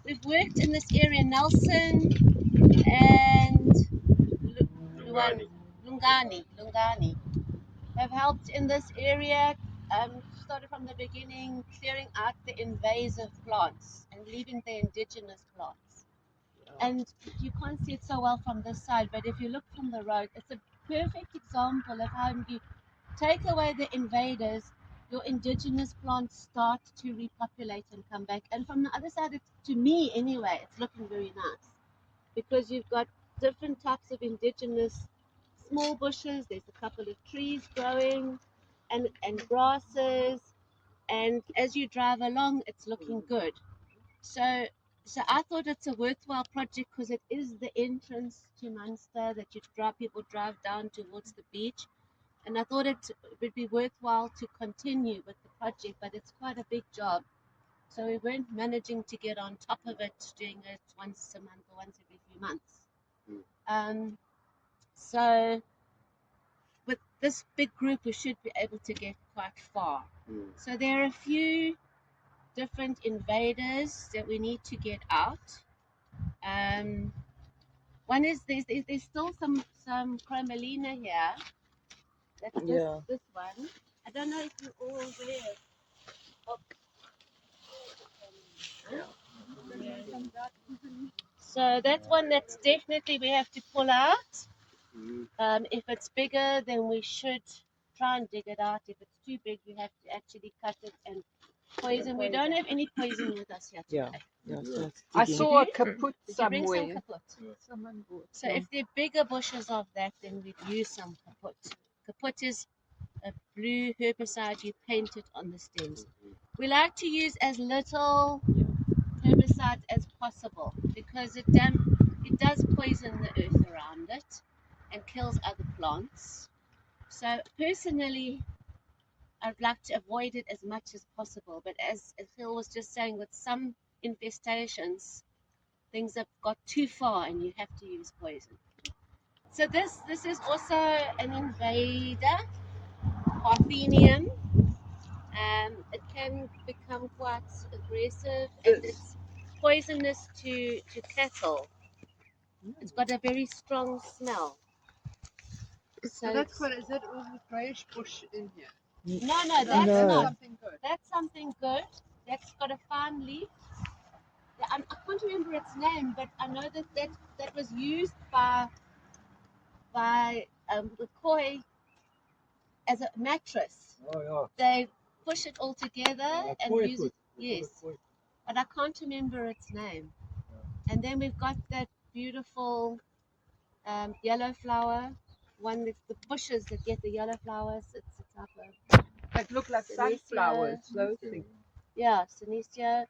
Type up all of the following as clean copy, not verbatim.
we've worked in this area, Nelson and Lungani have helped in this area. Started from the beginning, clearing out the invasive plants and leaving the indigenous plants. And you can't see it so well from this side, but if you look from the road, it's a perfect example of how you take away the invaders, your indigenous plants start to repopulate and come back. And from the other side, to me anyway, it's looking very nice because you've got different types of indigenous small bushes. There's a couple of trees growing and grasses. And as you drive along, it's looking good. So I thought it's a worthwhile project because it is the entrance to Munster that people drive down towards the beach. And I thought it would be worthwhile to continue with the project, but it's quite a big job. So we weren't managing to get on top of it, doing it once a month or once every few months. So with this big group, we should be able to get quite far. So there are a few different invaders that we need to get out. One is there's still some chromalina here. That's this one. I don't know if you're all aware of. So that's one that's definitely we have to pull out. If it's bigger, then we should try and dig it out. If it's too big, we have to actually cut it and poison. We don't have any poison with us here today. I saw a kaput Did you bring some somewhere. kaput? Someone bought. So if they're bigger bushes of that, then we'd use some kaput. Kaput is a blue herbicide. You paint it on the stems. We like to use as little herbicide as possible because it does poison the earth around it and kills other plants. So personally, I'd like to avoid it as much as possible. But as Phil was just saying, with some infestations, things have got too far and you have to use poison. So this is also an invader, Parthenium. It can become quite aggressive and it's poisonous to cattle. It's got a very strong smell. So that's quite. Is that all the greyish bush in here? No, that's not. Something good. That's something good. That's got a fine leaf. I can't remember its name, but I know that was used by the Khoi as a mattress. Oh yeah. They push it all together and use it. Yes, but I can't remember its name. Yeah. And then we've got that beautiful yellow flower. One with the bushes that get the yellow flowers. It's a type of. That look like sunflowers. Yeah, Synesia.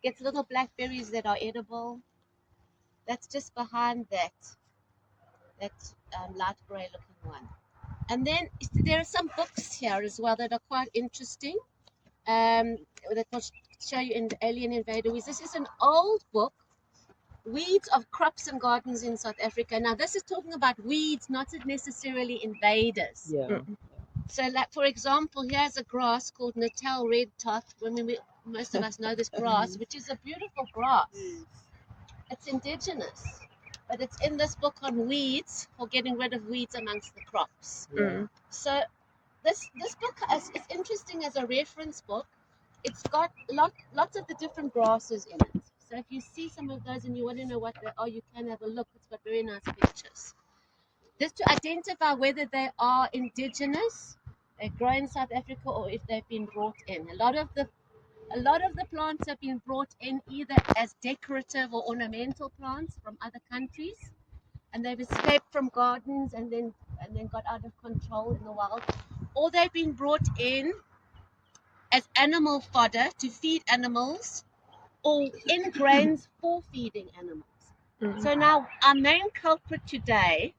Gets little blackberries that are edible. That's just behind that light grey looking one. And then there are some books here as well that are quite interesting. That will show you in the Alien Invasive. This is an old book, Weeds of Crops and Gardens in South Africa. Now this is talking about weeds, not necessarily invaders. Yeah. So, like for example, here's a grass called Natal red top. Most of us know this grass, which is a beautiful grass. It's indigenous, but it's in this book on weeds for getting rid of weeds amongst the crops. So, this book is interesting as a reference book. It's got lots of the different grasses in it. So, if you see some of those and you want to know what they are, you can have a look. It's got very nice pictures. Just to identify whether they are indigenous, they grow in South Africa, or if they've been brought in. A lot of the plants have been brought in either as decorative or ornamental plants from other countries, and they've escaped from gardens and then got out of control in the wild, or they've been brought in as animal fodder to feed animals, or in grains for feeding animals. So now our main culprit today,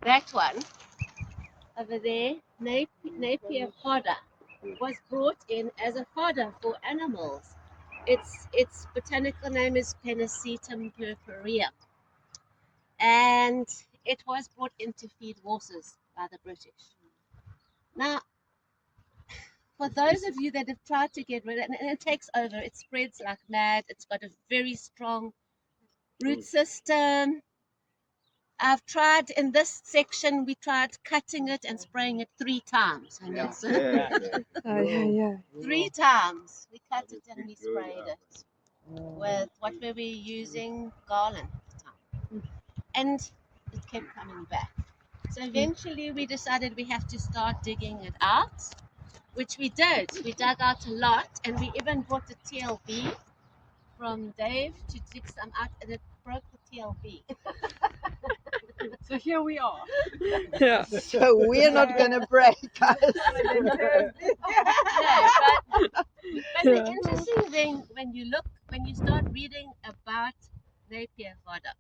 that one over there, Napier fodder, was brought in as a fodder for animals. Its botanical name is Pennisetum purpureum, and it was brought in to feed horses by the British. Now, for those of you that have tried to get rid of it, and it takes over, it spreads like mad. It's got a very strong root system. I've tried in this section, we tried cutting it and spraying it 3 times. And it's 3 times. We cut it and we sprayed it with what were we using? Garland at the time. And it kept coming back. So eventually we decided we have to start digging it out, which we did. We dug out a lot, and we even bought a TLB from Dave to dig some out, and it broke the TLB. So here we are. Yeah. So we're not going to break us. But the interesting thing when you start reading about Napier fodder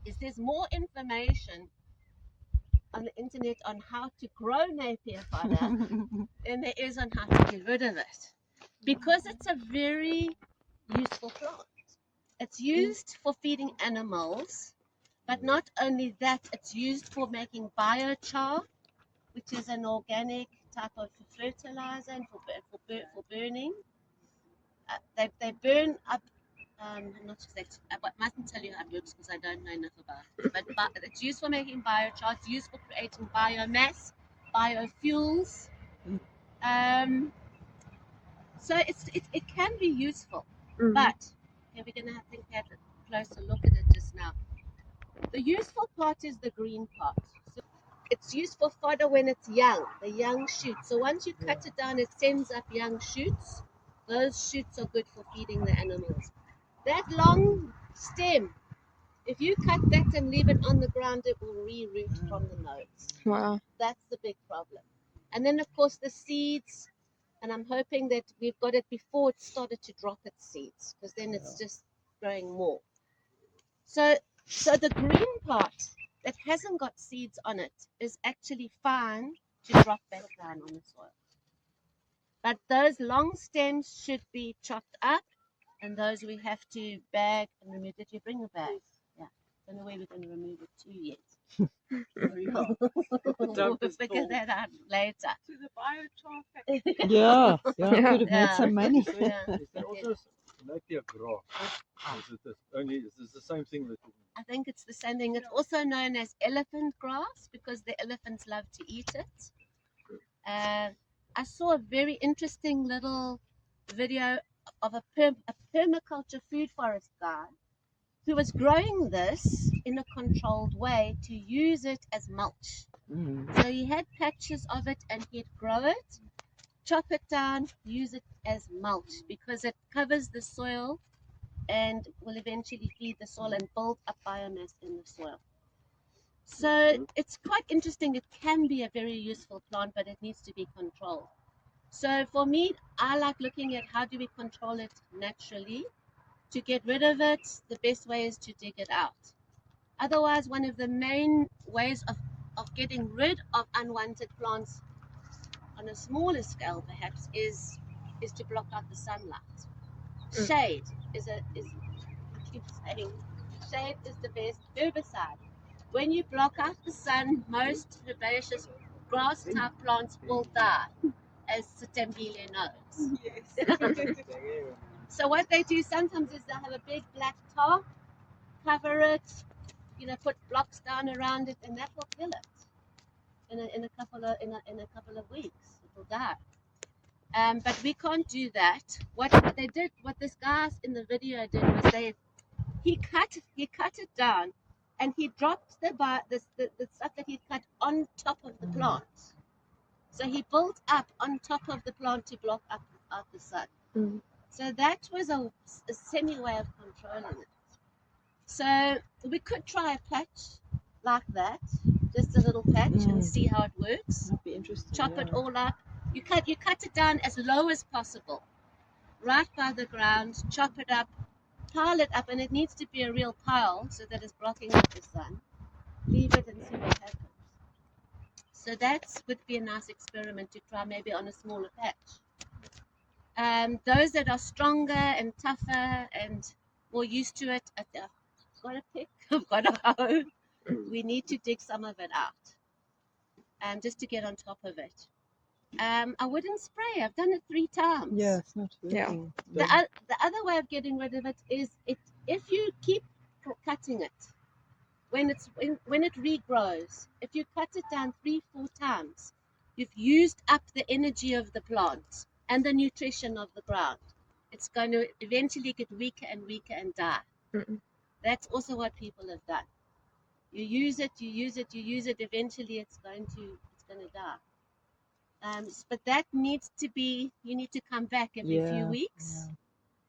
is there's more information on the internet on how to grow Napier fodder than there is on how to get rid of it, because it's a very useful plant. It's used for feeding animals, but not only that, it's used for making biochar, which is an organic type of fertilizer and for burning. They burn up. I'm not exact. I mustn't tell you how it works because I don't know enough about it. But it's used for making biochar. It's used for creating biomass, biofuels. So it can be useful. But okay, we're gonna have a closer look at it just now. The useful part is the green part. So it's used for fodder when it's young, the young shoots. So once you cut it down, it sends up young shoots. Those shoots are good for feeding the animals. That long stem, if you cut that and leave it on the ground, it will re-root from the nodes. Wow. That's the big problem. And then, of course, the seeds, and I'm hoping that we've got it before it started to drop its seeds, because then it's just growing more. So the green part that hasn't got seeds on it is actually fine to drop back down on the soil. But those long stems should be chopped up, and those we have to bag and remove. Did you bring a bag? Yeah. Don't know where we're going to remove it to yet. We'll figure that out later. To the biochar factory. Yeah, could have made some money. Yeah. Is there also Napier Grass? Is this the same thing that? I think it's the same thing. It's also known as elephant grass because the elephants love to eat it. I saw a very interesting little video of a permaculture food forest guy who was growing this in a controlled way to use it as mulch. So he had patches of it and he'd grow it, chop it down, use it as mulch because it covers the soil and will eventually feed the soil and build up biomass in the soil. So it's quite interesting. It can be a very useful plant, but it needs to be controlled. So for me, I like looking at how do we control it naturally. To get rid of it, the best way is to dig it out. Otherwise, one of the main ways of getting rid of unwanted plants on a smaller scale perhaps is to block out the sunlight. Shade I keep saying, shade is the best herbicide. When you block out the sun, most herbaceous grass type plants will die, as Sitambile knows. Yes. So what they do sometimes is they have a big black tarp, cover it, put blocks down around it, and that will kill it in a couple of weeks. It will die. But we can't do that. What this guy in the video did was he cut it down, and he dropped the stuff that he cut on top of the plant. So he built up on top of the plant to block out the sun. So that was a semi way of controlling it. So we could try a patch like that, just a little patch, and see how it works. That'd be interesting. Chop it all up. You cut it down as low as possible, right by the ground. Chop it up, pile it up, and it needs to be a real pile so that it's blocking out the sun. Leave it and see what happens. So that would be a nice experiment to try maybe on a smaller patch. Those that are stronger and tougher and more used to it, I've got a pick, I've got a hoe. We need to dig some of it out, just to get on top of it. I wouldn't spray. I've done it 3 times. Yeah, it's not Yeah. working. The other way of getting rid of it is if you keep cutting it when it regrows. If you cut it down 3-4 times, you've used up the energy of the plant and the nutrition of the ground. It's going to eventually get weaker and weaker and die. Mm-mm. That's also what people have done. You use it. Eventually, it's going to die. But that needs to be. You need to come back every few weeks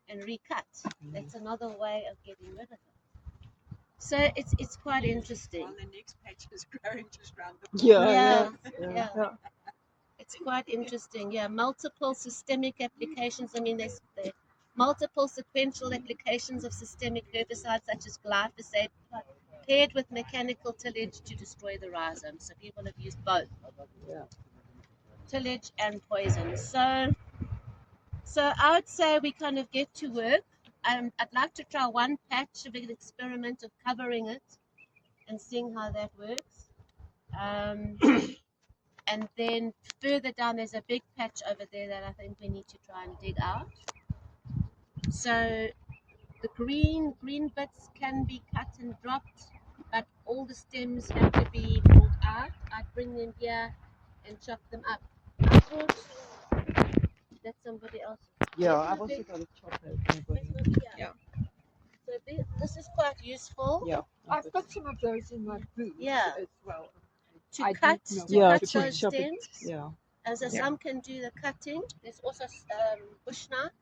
and recut. That's another way of getting rid of it. So it's quite interesting. While the next patch is growing just round the Yeah. Yeah. It's quite interesting. Yeah, multiple systemic applications. I mean, there's multiple sequential applications of systemic herbicides such as glyphosate paired with mechanical tillage to destroy the rhizome. So people have used both tillage and poison. So I would say we kind of get to work. I'd like to try one patch of an experiment of covering it and seeing how that works. And then further down, there's a big patch over there that I think we need to try and dig out. So the green bits can be cut and dropped, but all the stems have to be pulled out. I'd bring them here and chop them up. I thought that's somebody else. Yeah, I've also got a chopper. Yeah. So this is quite useful. Yeah. I've got some of those in my booth Yeah. as well. To I cut, did know. to Yeah, cut to those chop it. stems. Yeah. And so Yeah. some can do the cutting. There's also bush knife.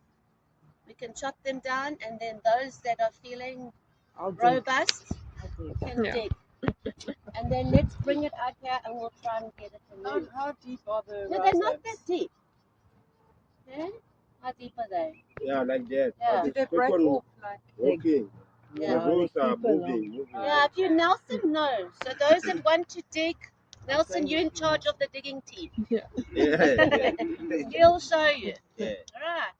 We can chop them down, and then those that are feeling I'll dig. robust can Yeah. dig. And then let's bring it out here, and we'll try and get it removed. How deep are the No, they're not rhizomes? that deep. Okay? How deep are they? Yeah, like that. Yeah. Did they break off like Walking. Yeah. The roots are Keep along. moving. Yeah, if you Nelson knows. So those that want to dig, Nelson, you're in charge of the digging team. Yeah. He'll show you. Yeah. All right.